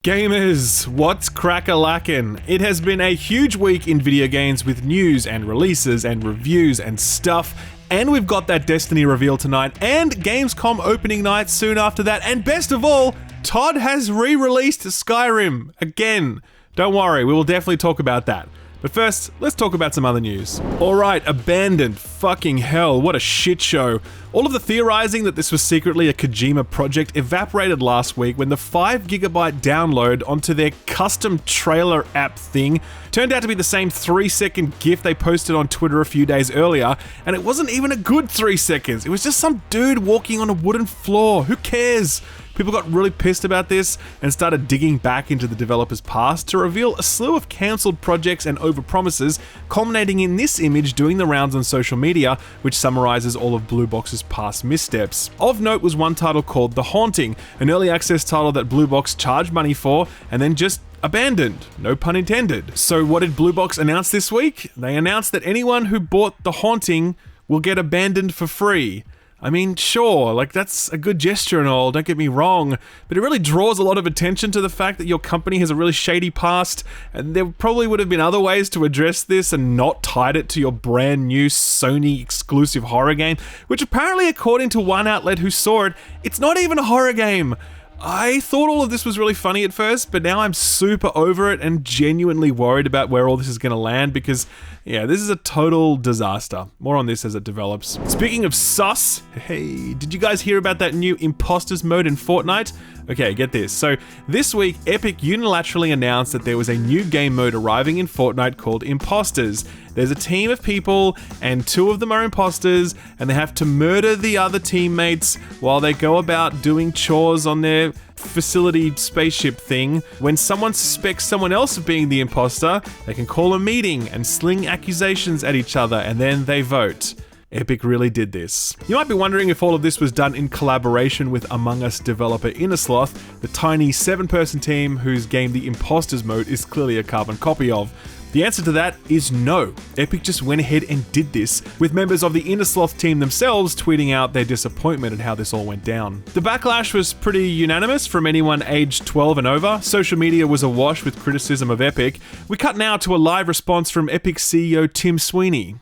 Gamers, what's crack-a-lackin'? It has been a huge week in video games with news and releases and reviews and stuff, and we've got that Destiny reveal tonight, and Gamescom opening night soon after that, and best of all, Todd has re-released Skyrim again. Don't worry, we will definitely talk about that. But first, let's talk about some other news. Alright, Abandoned. Fucking hell, what a shit show. All of the theorizing that this was secretly a Kojima project evaporated last week when the 5GB download onto their custom trailer app thing turned out to be the same 3-second GIF they posted on Twitter a few days earlier, and it wasn't even a good 3 seconds. It was just some dude walking on a wooden floor. Who cares? People got really pissed about this and started digging back into the developer's past to reveal a slew of cancelled projects and overpromises, culminating in this image doing the rounds on social media, which summarizes all of Blue Box's past missteps. Of note was one title called The Haunting, an early access title that Blue Box charged money for and then just abandoned. No pun intended. So what did Blue Box announce this week? They announced that anyone who bought The Haunting will get abandoned for free. I mean, sure, like that's a good gesture and all, don't get me wrong, but it really draws a lot of attention to the fact that your company has a really shady past, and there probably would have been other ways to address this and not tied it to your brand new Sony exclusive horror game, which apparently, according to one outlet who saw it, it's not even a horror game. I thought all of this was really funny at first, but now I'm super over it and genuinely worried about where all this is going to land because, yeah, this is a total disaster. More on this as it develops. Speaking of sus, hey, did you guys hear about that new impostors mode in Fortnite? Okay, get this. So this week, Epic unilaterally announced that there was a new game mode arriving in Fortnite called Impostors. There's a team of people, and 2 of them are imposters, and they have to murder the other teammates while they go about doing chores on their facility spaceship thing. When someone suspects someone else of being the imposter, they can call a meeting and sling accusations at each other, and then they vote. Epic really did this. You might be wondering if all of this was done in collaboration with Among Us developer Innersloth, the tiny 7-person team whose game the Impostors mode is clearly a carbon copy of. The answer to that is no. Epic just went ahead and did this, with members of the Innersloth team themselves tweeting out their disappointment at how this all went down. The backlash was pretty unanimous from anyone aged 12 and over. Social media was awash with criticism of Epic. We cut now to a live response from Epic CEO Tim Sweeney.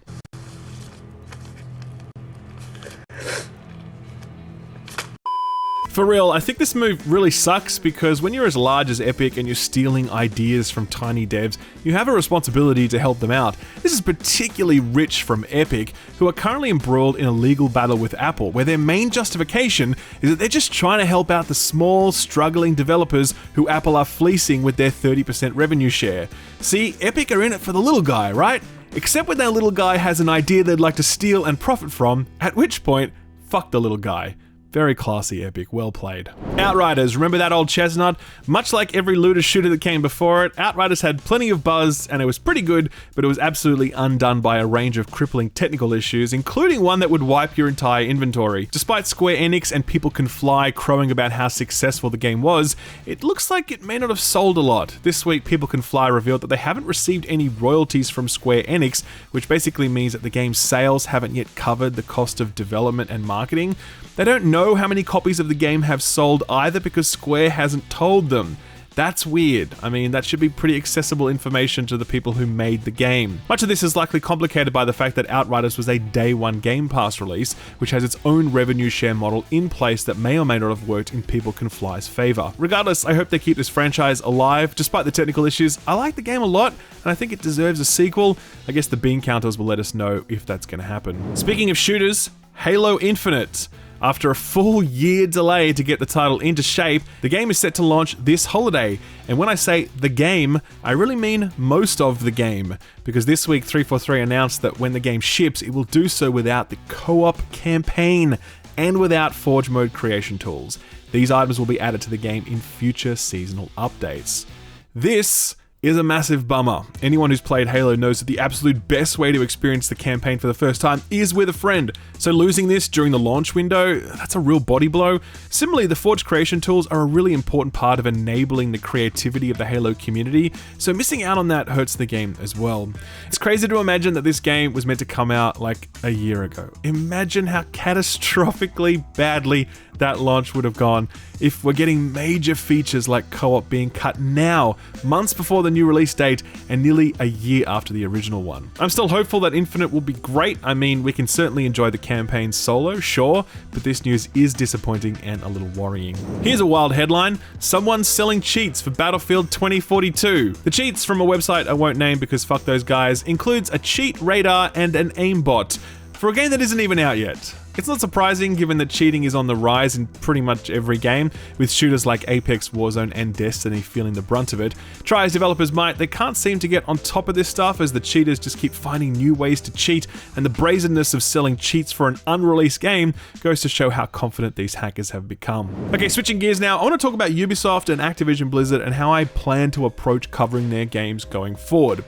For real, I think this move really sucks because when you're as large as Epic and you're stealing ideas from tiny devs, you have a responsibility to help them out. This is particularly rich from Epic, who are currently embroiled in a legal battle with Apple, where their main justification is that they're just trying to help out the small, struggling developers who Apple are fleecing with their 30% revenue share. See, Epic are in it for the little guy, right? Except when that little guy has an idea they'd like to steal and profit from, at which point, fuck the little guy. Very classy, Epic. Well played. Outriders. Remember that old chestnut? Much like every looter shooter that came before it, Outriders had plenty of buzz and it was pretty good, but it was absolutely undone by a range of crippling technical issues, including one that would wipe your entire inventory. Despite Square Enix and People Can Fly crowing about how successful the game was, it looks like it may not have sold a lot. This week, People Can Fly revealed that they haven't received any royalties from Square Enix, which basically means that the game's sales haven't yet covered the cost of development and marketing. They don't know how many copies of the game have sold either because Square hasn't told them. That's weird. I mean, that should be pretty accessible information to the people who made the game. Much of this is likely complicated by the fact that Outriders was a day 1 Game Pass release, which has its own revenue share model in place that may or may not have worked in People Can Fly's favor. Regardless, I hope they keep this franchise alive. Despite the technical issues, I like the game a lot, and I think it deserves a sequel. I guess the bean counters will let us know if that's going to happen. Speaking of shooters, Halo Infinite. After a full year delay to get the title into shape, the game is set to launch this holiday. And when I say the game, I really mean most of the game. Because this week 343 announced that when the game ships, it will do so without the co-op campaign and without Forge mode creation tools. These items will be added to the game in future seasonal updates. This is a massive bummer. Anyone who's played Halo knows that the absolute best way to experience the campaign for the first time is with a friend. So losing this during the launch window, that's a real body blow. Similarly, the Forge creation tools are a really important part of enabling the creativity of the Halo community, so missing out on that hurts the game as well. It's crazy to imagine that this game was meant to come out like a year ago. Imagine how catastrophically badly that launch would have gone if we're getting major features like co-op being cut now, months before the new release date and nearly a year after the original one. I'm still hopeful that Infinite will be great. I mean, we can certainly enjoy the campaign solo, sure, but this news is disappointing and a little worrying. Here's a wild headline: someone's selling cheats for Battlefield 2042. The cheats, from a website I won't name because fuck those guys, includes a cheat radar and an aimbot for a game that isn't even out yet. It's not surprising given that cheating is on the rise in pretty much every game, with shooters like Apex, Warzone, and Destiny feeling the brunt of it. Try as developers might, they can't seem to get on top of this stuff as the cheaters just keep finding new ways to cheat, and the brazenness of selling cheats for an unreleased game goes to show how confident these hackers have become. Okay, switching gears now, I want to talk about Ubisoft and Activision Blizzard and how I plan to approach covering their games going forward.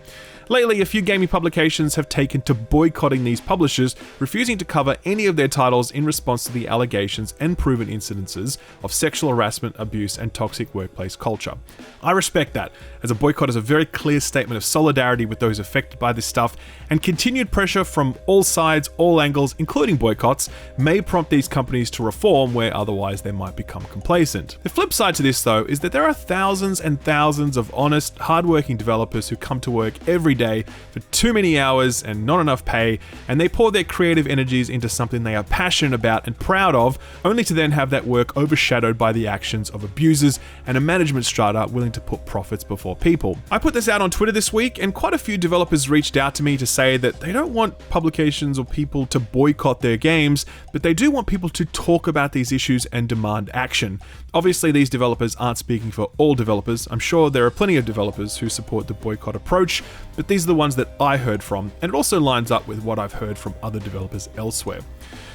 Lately, a few gaming publications have taken to boycotting these publishers, refusing to cover any of their titles in response to the allegations and proven incidences of sexual harassment, abuse, and toxic workplace culture. I respect that, as a boycott is a very clear statement of solidarity with those affected by this stuff, and continued pressure from all sides, all angles, including boycotts, may prompt these companies to reform where otherwise they might become complacent. The flip side to this, though, is that there are thousands and thousands of honest, hardworking developers who come to work every day for too many hours and not enough pay, and they pour their creative energies into something they are passionate about and proud of, only to then have that work overshadowed by the actions of abusers and a management strata willing to put profits before people. I put this out on Twitter this week, and quite a few developers reached out to me to say that they don't want publications or people to boycott their games, but they do want people to talk about these issues and demand action. Obviously, these developers aren't speaking for all developers. I'm sure there are plenty of developers who support the boycott approach, but these are the ones that I heard from, and it also lines up with what I've heard from other developers elsewhere.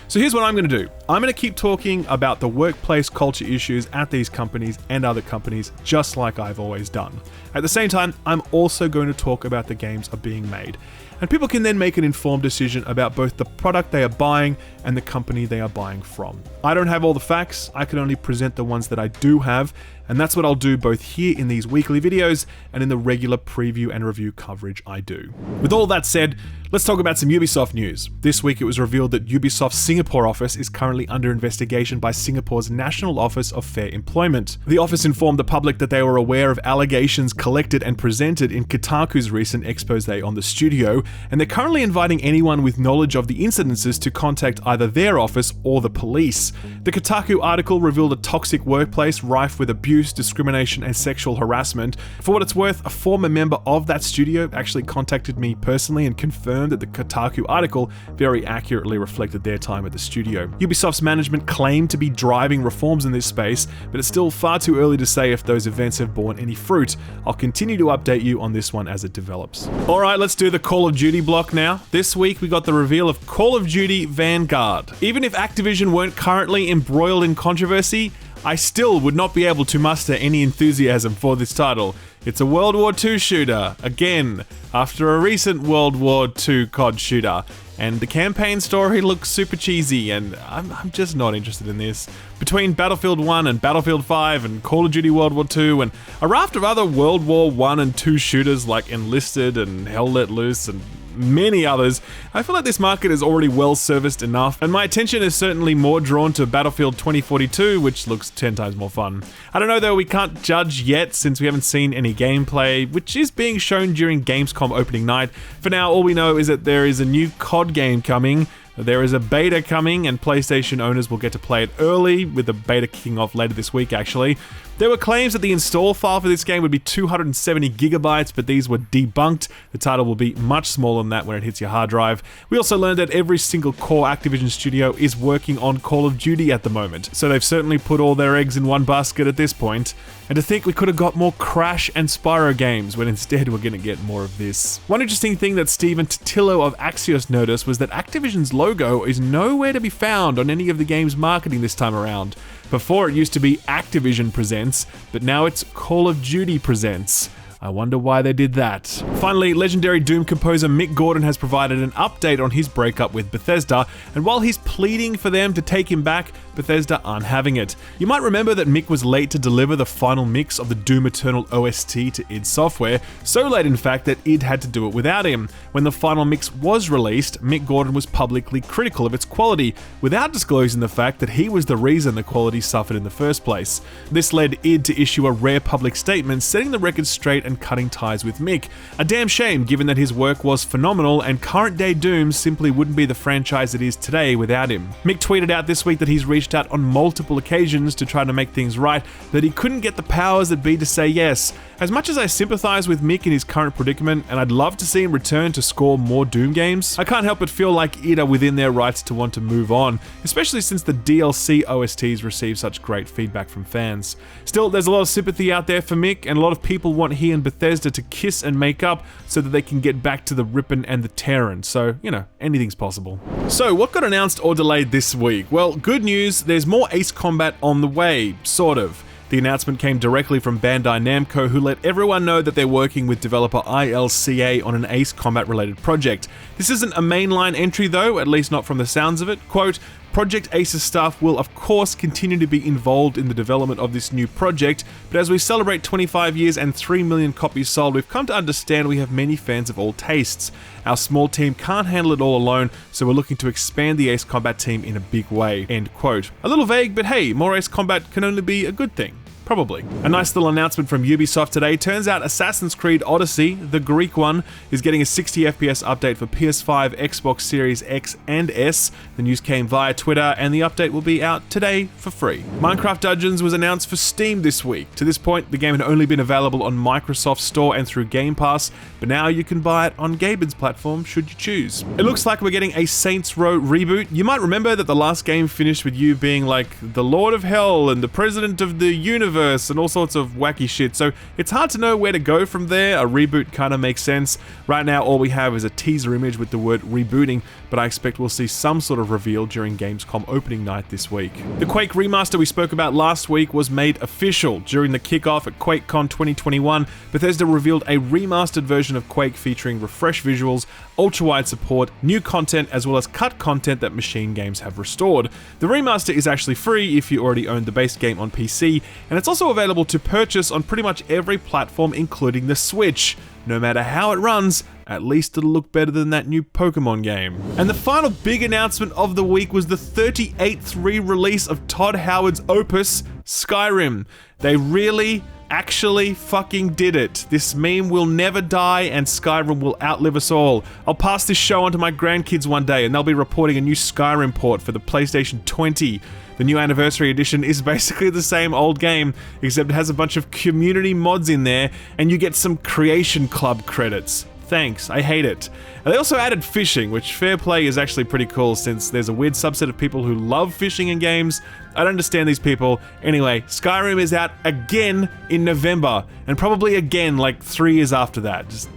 So here's what I'm going to do. I'm going to keep talking about the workplace culture issues at these companies and other companies, just like I've always done. At the same time, I'm also going to talk about the games are being made, and people can then make an informed decision about both the product they are buying and the company they are buying from. I don't have all the facts, I can only present the ones that I do have, and that's what I'll do both here in these weekly videos and in the regular preview and review coverage I do. With all that said, let's talk about some Ubisoft news. This week it was revealed that Ubisoft Singapore office is currently under investigation by Singapore's National Office of Fair Employment. The office informed the public that they were aware of allegations collected and presented in Kotaku's recent expose on the studio, and they're currently inviting anyone with knowledge of the incidences to contact either their office or the police. The Kotaku article revealed a toxic workplace rife with abuse, discrimination, and sexual harassment. For what it's worth, a former member of that studio actually contacted me personally and confirmed that the Kotaku article very accurately reflected their time at the studio. Ubisoft's management claimed to be driving reforms in this space, but it's still far too early to say if those events have borne any fruit. I'll continue to update you on this one as it develops. Alright, let's do the Call of Duty block now. This week we got the reveal of Call of Duty Vanguard. Even if Activision weren't currently embroiled in controversy, I still would not be able to muster any enthusiasm for this title. It's a World War II shooter, again, after a recent World War II COD shooter, and the campaign story looks super cheesy, and I'm just not interested in this. Between Battlefield 1 and Battlefield 5 and Call of Duty World War II and a raft of other World War I and II shooters like Enlisted and Hell Let Loose and many others, I feel like this market is already well serviced enough, and my attention is certainly more drawn to Battlefield 2042, which looks 10 times more fun. I don't know though, we can't judge yet since we haven't seen any gameplay, which is being shown during Gamescom opening night. For now, all we know is that there is a new COD game coming, there is a beta coming, and PlayStation owners will get to play it early, with the beta kicking off later this week actually. There were claims that the install file for this game would be 270 gigabytes, but these were debunked. The title will be much smaller than that when it hits your hard drive. We also learned that every single core Activision studio is working on Call of Duty at the moment, so they've certainly put all their eggs in one basket at this point. And to think we could have got more Crash and Spyro games when instead we're going to get more of this. One interesting thing that Steven Totillo of Axios noticed was that Activision's logo is nowhere to be found on any of the game's marketing this time around. Before it used to be Activision Presents, but now it's Call of Duty Presents. I wonder why they did that. Finally, legendary Doom composer Mick Gordon has provided an update on his breakup with Bethesda, and while he's pleading for them to take him back, Bethesda aren't having it. You might remember that Mick was late to deliver the final mix of the Doom Eternal OST to id Software, so late in fact that id had to do it without him. When the final mix was released, Mick Gordon was publicly critical of its quality, without disclosing the fact that he was the reason the quality suffered in the first place. This led id to issue a rare public statement setting the record straight and cutting ties with Mick. A damn shame given that his work was phenomenal and current day Doom simply wouldn't be the franchise it is today without him. Mick tweeted out this week that he's reached out on multiple occasions to try to make things right, that he couldn't get the powers that be to say yes. As much as I sympathize with Mick in his current predicament, and I'd love to see him return to score more Doom games, I can't help but feel like id are within their rights to want to move on, especially since the DLC OSTs receive such great feedback from fans. Still, there's a lot of sympathy out there for Mick, and a lot of people want he and Bethesda to kiss and make up so that they can get back to the rippin' and the tearin', so, you know, anything's possible. So, what got announced or delayed this week? Well, good news, there's more Ace Combat on the way, sort of. The announcement came directly from Bandai Namco, who let everyone know that they're working with developer ILCA on an Ace Combat related project. This isn't a mainline entry though, at least not from the sounds of it. Quote, Project Ace's staff will of course continue to be involved in the development of this new project, but as we celebrate 25 years and 3 million copies sold, we've come to understand we have many fans of all tastes. Our small team can't handle it all alone, so we're looking to expand the Ace Combat team in a big way. End quote. A little vague, but hey, more Ace Combat can only be a good thing. Probably. A nice little announcement from Ubisoft today. Turns out Assassin's Creed Odyssey, the Greek one, is getting a 60 FPS update for PS5, Xbox Series X and S. The news came via Twitter, and the update will be out today for free. Minecraft Dungeons was announced for Steam this week. To this point, the game had only been available on Microsoft Store and through Game Pass, but now you can buy it on Gaben's platform should you choose. It looks like we're getting a Saints Row reboot. You might remember that the last game finished with you being like the Lord of Hell and the President of the Universe and all sorts of wacky shit, so it's hard to know where to go from there. A reboot kind of makes sense. Right now all we have is a teaser image with the word rebooting, but I expect we'll see some sort of reveal during Gamescom opening night this week. The Quake remaster we spoke about last week was made official. During the kickoff at QuakeCon 2021, Bethesda revealed a remastered version of Quake featuring refreshed visuals, ultra-wide support, new content, as well as cut content that Machine Games have restored. The remaster is actually free if you already own the base game on PC, and it's also available to purchase on pretty much every platform including the Switch. No matter how it runs, at least it'll look better than that new Pokemon game. And the final big announcement of the week was the 38th re-release of Todd Howard's opus, Skyrim. They really actually fucking did it. This meme will never die and Skyrim will outlive us all. I'll pass this show on to my grandkids one day and they'll be reporting a new Skyrim port for the PlayStation 20. The new Anniversary Edition is basically the same old game, except it has a bunch of community mods in there and you get some Creation Club credits. Thanks, I hate it. And they also added fishing, which fair play is actually pretty cool since there's a weird subset of people who love fishing in games. I don't understand these people. Anyway, Skyrim is out again in November, and probably again like 3 years after that. Just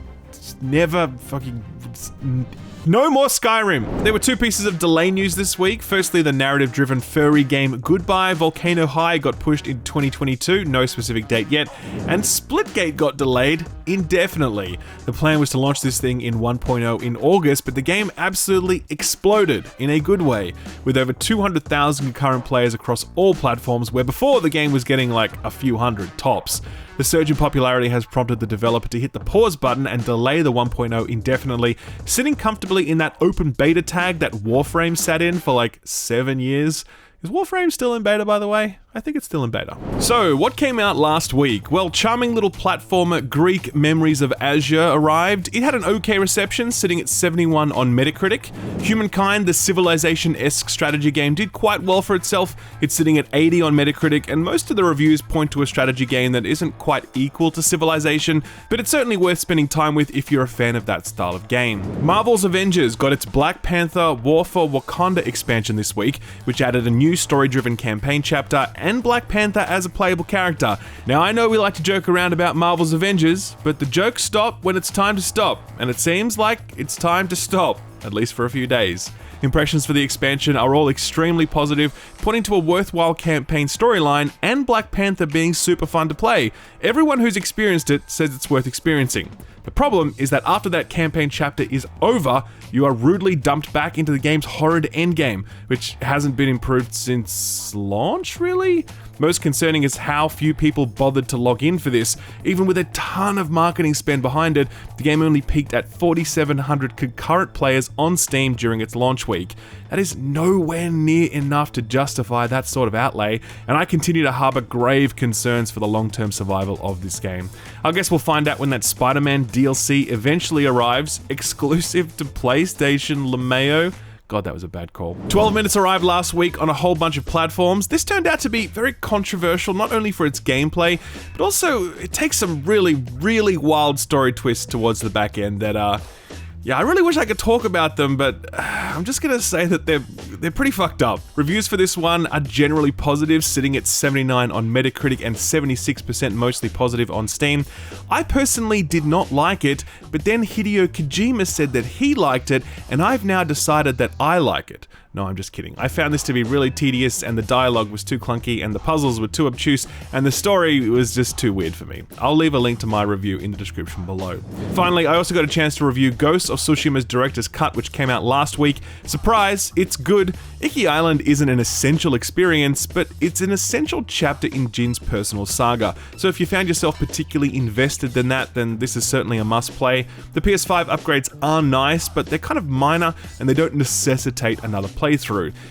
never fucking... No more Skyrim! There were 2 pieces of delay news this week. Firstly, the narrative-driven furry game Goodbye Volcano High got pushed in 2022, no specific date yet, and Splitgate got delayed indefinitely. The plan was to launch this thing in 1.0 in August, but the game absolutely exploded in a good way, with over 200,000 concurrent players across all platforms, where before the game was getting like a few hundred tops. The surge in popularity has prompted the developer to hit the pause button and delay the 1.0 indefinitely, sitting comfortably in that open beta tag that Warframe sat in for like 7 years. Is Warframe still in beta, by the way? I think it's still in beta. So, what came out last week? Well, charming little platformer Greek Memories of Azure arrived. It had an okay reception, sitting at 71 on Metacritic. Humankind, the Civilization-esque strategy game, did quite well for itself. It's sitting at 80 on Metacritic, and most of the reviews point to a strategy game that isn't quite equal to Civilization, but it's certainly worth spending time with if you're a fan of that style of game. Marvel's Avengers got its Black Panther War for Wakanda expansion this week, which added a new story-driven campaign chapter and Black Panther as a playable character. Now, I know we like to joke around about Marvel's Avengers, but the jokes stop when it's time to stop, and it seems like it's time to stop, at least for a few days. Impressions for the expansion are all extremely positive, pointing to a worthwhile campaign storyline and Black Panther being super fun to play. Everyone who's experienced it says it's worth experiencing. The problem is that after that campaign chapter is over, you are rudely dumped back into the game's horrid endgame, which hasn't been improved since launch, really? Most concerning is how few people bothered to log in for this. Even with a ton of marketing spend behind it, the game only peaked at 4,700 concurrent players on Steam during its launch week. That is nowhere near enough to justify that sort of outlay, and I continue to harbour grave concerns for the long-term survival of this game. I guess we'll find out when that Spider-Man DLC eventually arrives, exclusive to PlayStation Lumione. God, that was a bad call. 12 Minutes arrived last week on a whole bunch of platforms. This turned out to be very controversial, not only for its gameplay, but also it takes some really wild story twists towards the back end that, yeah, I really wish I could talk about them, but I'm just gonna say that they're pretty fucked up. Reviews for this one are generally positive, sitting at 79 on Metacritic and 76% mostly positive on Steam. I personally did not like it, but then Hideo Kojima said that he liked it, and I've now decided that I like it. No, I'm just kidding. I found this to be really tedious, and the dialogue was too clunky, and the puzzles were too obtuse, and the story was just too weird for me. I'll leave a link to my review in the description below. Finally, I also got a chance to review Ghost of Tsushima's Director's Cut, which came out last week. Surprise, it's good. Iki Island isn't an essential experience, but it's an essential chapter in Jin's personal saga. So if you found yourself particularly invested in that, then this is certainly a must-play. The PS5 upgrades are nice, but they're kind of minor, and they don't necessitate another playthrough.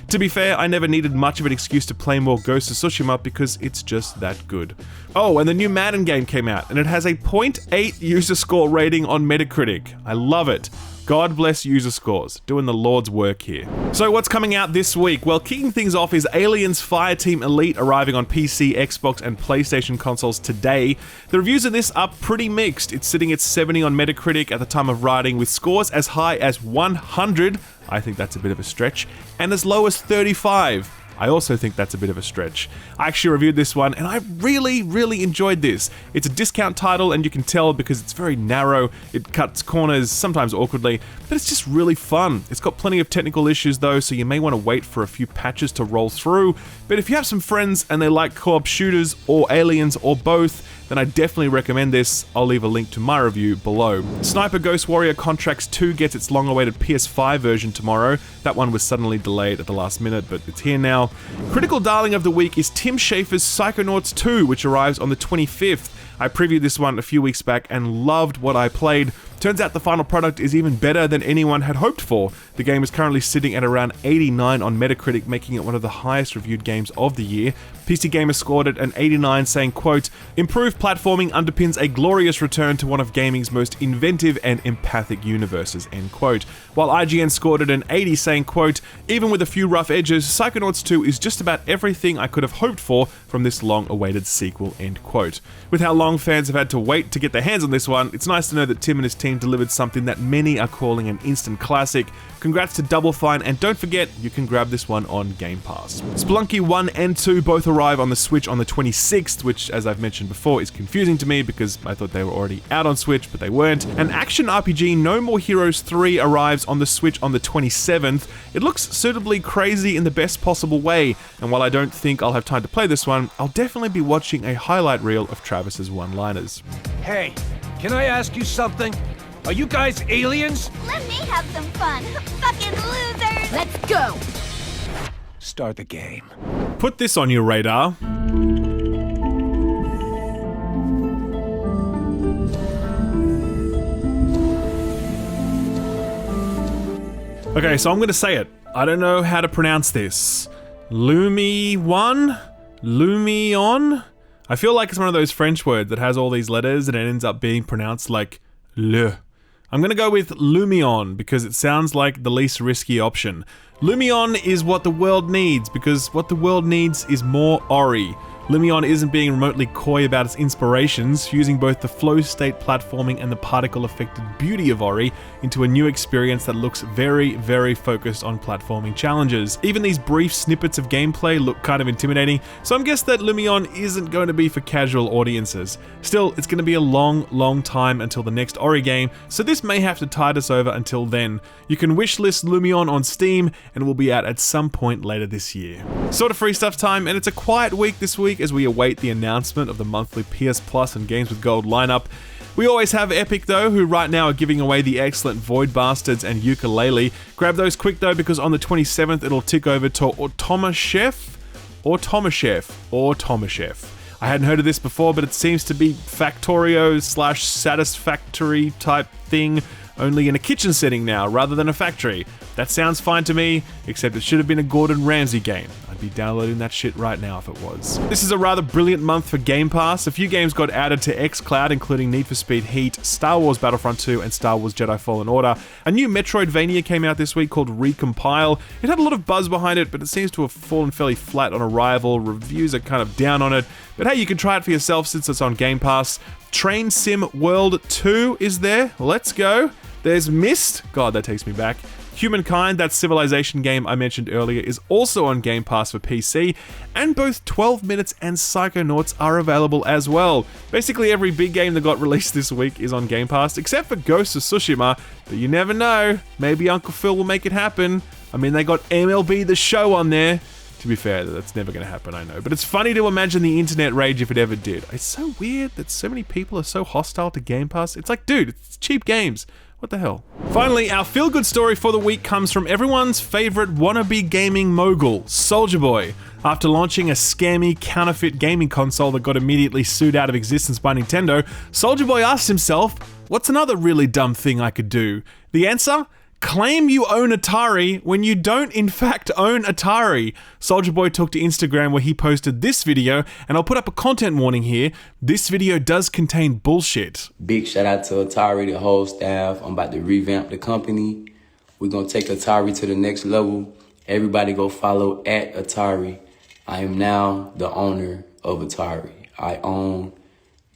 To be fair, I never needed much of an excuse to play more Ghost of Tsushima because it's just that good. Oh, and the new Madden game came out, and it has a 0.8 user score rating on Metacritic. I love it. God bless user scores, doing the Lord's work here. So what's coming out this week? Well, kicking things off is Aliens Fireteam Elite arriving on PC, Xbox, and PlayStation consoles today. The reviews of this are pretty mixed. It's sitting at 70 on Metacritic at the time of writing, with scores as high as 100, I think that's a bit of a stretch, and as low as 35. I also think that's a bit of a stretch. I actually reviewed this one and I really enjoyed this. It's a discount title and you can tell because it's very narrow, it cuts corners, sometimes awkwardly, but it's just really fun. It's got plenty of technical issues though, so you may want to wait for a few patches to roll through, but if you have some friends and they like co-op shooters or aliens or both, then I definitely recommend this. I'll leave a link to my review below. Sniper Ghost Warrior Contracts 2 gets its long-awaited PS5 version tomorrow. That one was suddenly delayed at the last minute, but it's here now. Critical darling of the week is Tim Schafer's Psychonauts 2, which arrives on the 25th. I previewed this one a few weeks back and loved what I played. Turns out the final product is even better than anyone had hoped for. The game is currently sitting at around 89 on Metacritic, making it one of the highest reviewed games of the year. PC Gamer scored it an 89, saying, quote, "Improved platforming underpins a glorious return to one of gaming's most inventive and empathic universes," end quote. While IGN scored it an 80, saying, quote, "Even with a few rough edges, Psychonauts 2 is just about everything I could have hoped for from this long-awaited sequel," end quote. With how long fans have had to wait to get their hands on this one, it's nice to know that Tim and his team delivered something that many are calling an instant classic. Congrats to Double Fine, and don't forget, you can grab this one on Game Pass. Spelunky 1 and 2 both arrive on the Switch on the 26th, which, as I've mentioned before, is confusing to me because I thought they were already out on Switch, but they weren't. And action RPG No More Heroes 3 arrives on the Switch on the 27th. It looks suitably crazy in the best possible way, and while I don't think I'll have time to play this one, I'll definitely be watching a highlight reel of Travis's one-liners. Hey, can I ask you something? Are you guys aliens? Let me have some fun. Fucking losers! Let's go! Start the game. Put this on your radar. Okay, so I'm gonna say it. I don't know how to pronounce this. Lumione? Lumione? I feel like it's one of those French words that has all these letters and it ends up being pronounced like le. I'm gonna go with Lumione because it sounds like the least risky option. Lumione is what the world needs because what the world needs is more Ori. Lumione isn't being remotely coy about its inspirations, fusing both the flow state platforming and the particle-affected beauty of Ori into a new experience that looks very, very focused on platforming challenges. Even these brief snippets of gameplay look kind of intimidating, so I'm guessing that Lumione isn't going to be for casual audiences. Still, it's going to be a long, long time until the next Ori game, so this may have to tide us over until then. You can wishlist Lumione on Steam, and it will be out at some point later this year. Sort of free stuff time, and it's a quiet week this week as we await the announcement of the monthly PS Plus and Games with Gold lineup. We always have Epic though, who right now are giving away the excellent Void Bastards and Yooka-Laylee. Grab those quick though, because on the 27th it'll tick over to Automachef. I hadn't heard of this before, but it seems to be Factorio / Satisfactory type thing, only in a kitchen setting now, rather than a factory. That sounds fine to me, except it should have been a Gordon Ramsay game. I'd be downloading that shit right now if it was. This is a rather brilliant month for Game Pass. A few games got added to xCloud, including Need for Speed Heat, Star Wars Battlefront 2, and Star Wars Jedi Fallen Order. A new Metroidvania came out this week called Recompile. It had a lot of buzz behind it, but it seems to have fallen fairly flat on arrival. Reviews are kind of down on it, but hey, you can try it for yourself since it's on Game Pass. Train Sim World 2 is there. Let's go. There's Myst. God, that takes me back. Humankind, that Civilization game I mentioned earlier, is also on Game Pass for PC, and both 12 Minutes and Psychonauts are available as well. Basically every big game that got released this week is on Game Pass, except for Ghost of Tsushima, but you never know, maybe Uncle Phil will make it happen. I mean, they got MLB The Show on there. To be fair, that's never going to happen, I know, but it's funny to imagine the internet rage if it ever did. It's so weird that so many people are so hostile to Game Pass. It's like, dude, it's cheap games. What the hell? Finally, our feel-good story for the week comes from everyone's favorite wannabe gaming mogul, Soulja Boy. After launching a scammy, counterfeit gaming console that got immediately sued out of existence by Nintendo, Soulja Boy asked himself, what's another really dumb thing I could do? The answer? Claim you own Atari when you don't in fact own Atari. Soulja Boy took to Instagram where he posted this video, and I'll put up a content warning here. This video does contain bullshit. Big shout out to Atari, the whole staff. I'm about to revamp the company. We're gonna take Atari to the next level. Everybody go follow at Atari. I am now the owner of Atari. I own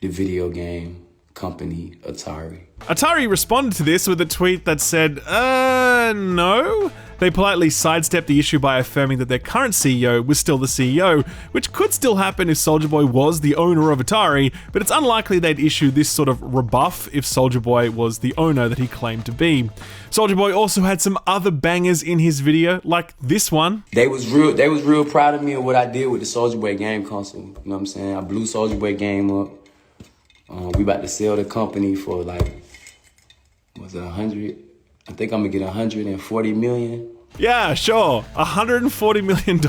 the video game company Atari. Atari responded to this with a tweet that said, no? They politely sidestepped the issue by affirming that their current CEO was still the CEO, which could still happen if Soulja Boy was the owner of Atari, but it's unlikely they'd issue this sort of rebuff if Soulja Boy was the owner that he claimed to be. Soulja Boy also had some other bangers in his video, like this one. They was real proud of me and what I did with the Soulja Boy game console. You know what I'm saying? I blew Soulja Boy game up. We about to sell the company for like, was it 100? I think I'm gonna get 140 million. Yeah, sure. $140 million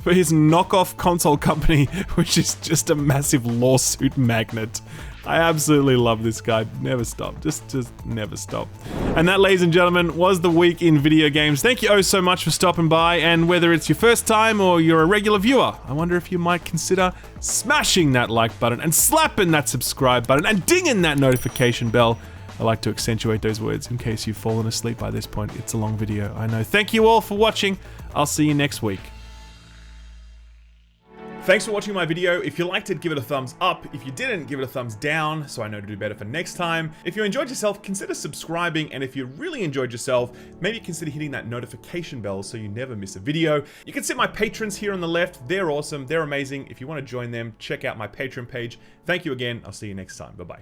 for his knockoff console company, which is just a massive lawsuit magnet. I absolutely love this guy. Never stop. Just never stop. And that, ladies and gentlemen, was the week in video games. Thank you oh so much for stopping by, and whether it's your first time or you're a regular viewer, I wonder if you might consider smashing that like button and slapping that subscribe button and dinging that notification bell. I like to accentuate those words in case you've fallen asleep by this point. It's a long video, I know. Thank you all for watching. I'll see you next week. Thanks for watching my video. If you liked it, give it a thumbs up. If you didn't, give it a thumbs down so I know to do better for next time. If you enjoyed yourself, consider subscribing, and if you really enjoyed yourself, maybe consider hitting that notification bell so you never miss a video. You can see my patrons here on the left. They're awesome. They're amazing. If you want to join them, check out my Patreon page. Thank you again. I'll see you next time. Bye-bye.